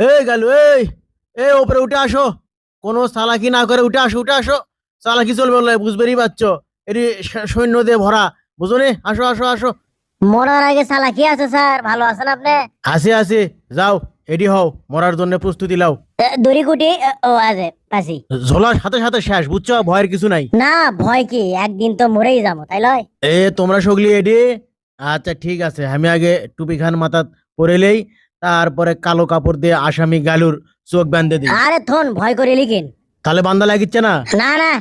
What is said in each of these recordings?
এই গেল এই এই ওপরে উঠে আসো। কোনো চালাকি না করে উঠে আসো, উঠে আসো। চালাকি চলবে বলে বুঝবেরই পারছো। এটি সৈন্য দিয়ে ভরা, বুঝো নি? আসো আসো আসো। মরার আগে সালা কি আছে স্যার? ভালো আছেন আপনি? আসি আসি, যাও এডি হও, মরার জন্য প্রস্তুতি লাও। দড়ি কুটি ও আছে পাশি। ঝোলার সাথে সাথে শেষ, বুঝছো? ভয়ের কিছু নাই। না ভয় কি, একদিন তো মরেই যাবো, তাই লয়? এ তোমরা সগলি এডি? আচ্ছা ঠিক আছে, আমি আগে টুপি খান মাথা পরেলেই, তারপরে কালো কাপড় দিয়ে আসামি গালুর চোখ বাঁধে দিই। আরে থন ভয় করে লিখেন। তাহলে বান্দা লাগিচ্ছে না? না না,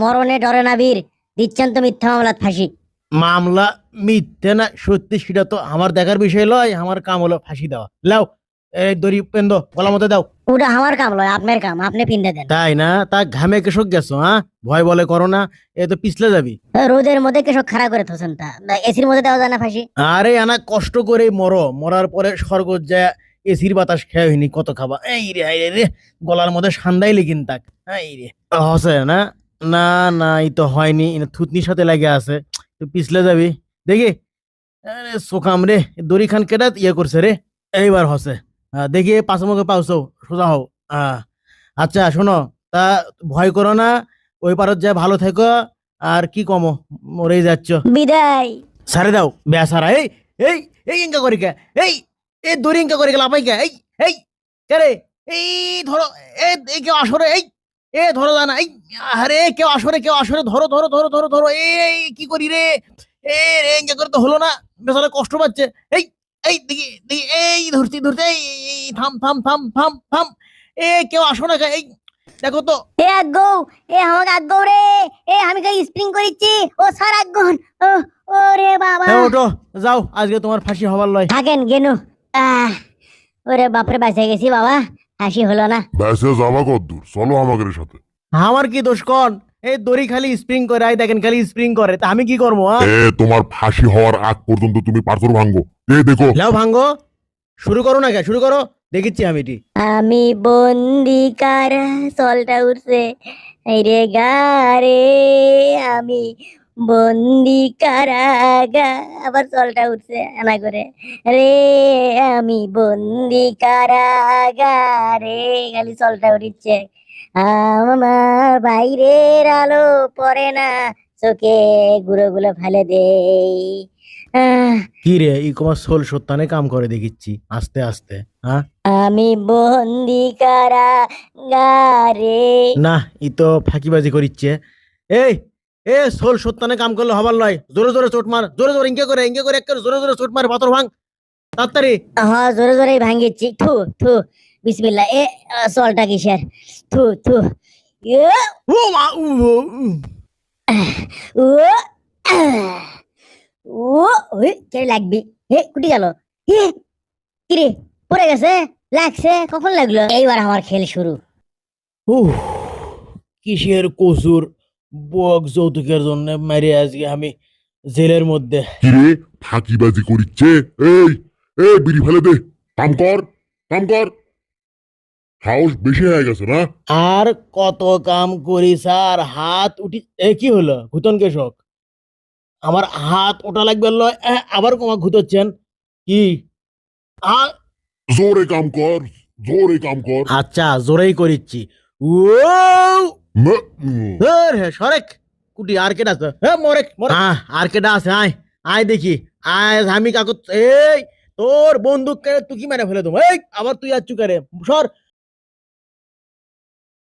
মরণে ডরে না বীর, দিচ্ছেন তো মিথ্যা মামলাত ফাঁসি। মামলা মিথ্যে না সত্যি সেটা তো আমার দেখার বিষয় লয়, আমার কাম হলো ফাঁসি দেওয়া। লাও এই দড়ি পেন্দ গলা মতো দাও। ওটা আমার কাম লয়, আপনার কাম, আপনি পিন্দে দেন। তাই না? তা ঘামে কেসক গেছো? হ্যাঁ, ভয় বলে করো না, এ তো পিছলে যাবি। রোদের মধ্যে কেসব খাড়া করে থোছেন, তা এসির মধ্যে দেওয়া যায় না ফাঁসি? আরে আনা কষ্ট করে মরো, মরার পরে স্বর্গ যায় এসির বাতাস খেয়ে হইনি, কত খাবা। এই রে হাই রে, গলার মধ্যে সান্দাই লেগিন তাক। এই রে হসে না? না না, এই তো হয়নি, থুতনির সাথে লাগে আছে। তুই পিছলে যাবি দেখি। আরে সোকাম রে, দড়ি খান কেটা ইয়ে করছে রে। এইবার হসে। দেখি পাঁচ মুখে পাউছো, সোজা হও। আচ্ছা শোনো, তা ভয় করো না, ওই পারত যায় ভালো থেকো। আর কি কমো, মরেই যাচ্ছ। বিদায়। সারে দাও বেসারা। এই এই এই ইনকা করি কে? এই এই দড়ি ইনকা করে গেল আপাই কে? এই এই কে রে? এই ধরো, এই কেউ আসরে, এই এ ধরো জানা, এই আরে কেউ আসরে, কেউ আসরে, ধরো ধরো ধরো ধরো ধরো। এই কি করি রে? এ রে ইনকা করে তো হলো না, বেচারা কষ্ট পাচ্ছে। এই এই দেখি দেখি, এই ধরছি ধরছি, এই থাম থাম থাম থাম থাম। এ কেউ আসো না কে? এই দেখো তো। এ আগ্গো, এ আমাকে আগ্গো রে, এ আমি কই স্প্রিং করিচ্ছি, ও স্যার আগ্গন। ও ওরে বাবা। হ্যাঁ ওঠো, যাও, আজকে তোমার ফাঁসি হবার লয়। থাকেন গেনু। আহ, ওরে বাপরে, বাঁচে গেছি বাবা, হাসি হলো না। ব্যাসে যাবা কদ্দূর, চলো আমাদের সাথে। আমার কি দোষ কন? এই দড়ি খালি স্প্রিং করে, আই দেখেন খালি স্প্রিং করে, তা আমি কি করবো? তোমার ফাঁসি হওয়ার আগ পর্যন্ত তুমি পাথর ভাঙ্গো। দেখো। লাও ভাঙ্গো, শুরু করো না কে? শুরু করো, দেখিচ্ছি আমি এটি। আমি বন্দি কারা, সলটা উঠছে এই রে গারে, আমি বন্দি কারাগা, আবার সলটা উঠছে এনা করে রে, আমি বন্দি কারাগারে, খালি সলটা উঠিচ্ছে। আমার বাইরের আলো পড়ে না চোখে, গুলো গুলো ফেলে দেই। আহ, কি রে, ই কমার সোল সত্যানে কাম করে দেখিচ্ছি আস্তে আস্তে। হ্যাঁ আমি বন্দি কারাগারে। না, ই তো ফাঁকিবাজি করিচ্ছে। এই এ সোল সত্যানে কাম করলে হবার লয়, জোরে জোরে চোট মার, জোরে জোরে ইঙ্কে করে একটা জোরে জোরে চোট মার, পাথর ভাঙ তাড়াতাড়ি। হ্যাঁ জোরে জোরে ভাঙ্গিচ্ছি। থু থু, বিসমিল্লাহ। এ সলটা কিসের? থু থু। এ, ও মা উ ও, উ। ও ও ওই কে লাগবি? হে কুটি গেল? হে কিরে, পড়ে গেছে? লাগছে? কখন লাগলো? এইবার আমার খেল শুরু। উহ, কিসের কসুর, বক যৌতুকের জন্য মারি আজকে আমি জেলের মধ্যে। কিরে, ফাঁকিবাজি করিচ্ছে? এই বিড়ি ফেলে দে। কাম কর, কাম কর। সাহস বেশি হয়ে গেছে না? আর কত কাম করি স্যার, হাত উঠি। এ কি হলো, ঘুতন কেশক? আমার হাত ওটা লাগবে লয়, আবার কমা ঘুতোচ্ছেন কি? আ- জোরে কাম কর, জোরে কাম কর। আচ্ছা জোরেই করিচ্ছি। ও সরেক কুটি, আর কেডা আছে? মরেক মরে, আর কেডা আছে? আয় আয় দেখি, আয় আমি কাকু। এই তোর বন্দুক তুই কি মেরে ফেলে তুমি? এই আবার তুই আর চুকারে সর।